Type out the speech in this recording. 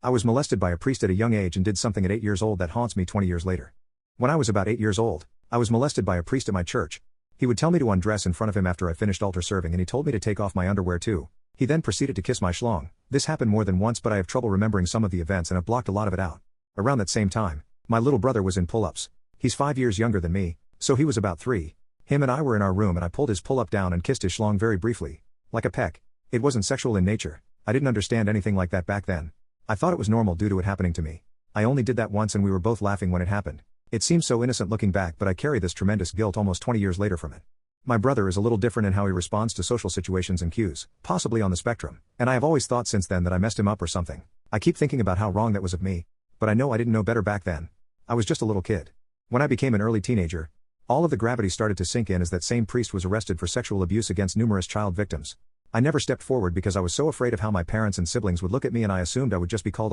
I was molested by a priest at a young age and did something at 8 years old that haunts me 20 years later. When I was about 8 years old, I was molested by a priest at my church. He would tell me to undress in front of him after I finished altar serving, and he told me to take off my underwear too. He then proceeded to kiss my schlong. This happened more than once, but I have trouble remembering some of the events and have blocked a lot of it out. Around that same time, my little brother was in pull-ups. He's 5 years younger than me, so he was about 3. Him and I were in our room and I pulled his pull-up down and kissed his schlong very briefly. Like a peck. It wasn't sexual in nature. I didn't understand anything like that back then. I thought it was normal due to it happening to me. I only did that once and we were both laughing when it happened. It seems so innocent looking back, but I carry this tremendous guilt almost 20 years later from it. My brother is a little different in how he responds to social situations and cues, possibly on the spectrum, and I have always thought since then that I messed him up or something. I keep thinking about how wrong that was of me, but I know I didn't know better back then. I was just a little kid. When I became an early teenager, all of the gravity started to sink in as that same priest was arrested for sexual abuse against numerous child victims. I never stepped forward because I was so afraid of how my parents and siblings would look at me, and I assumed I would just be called a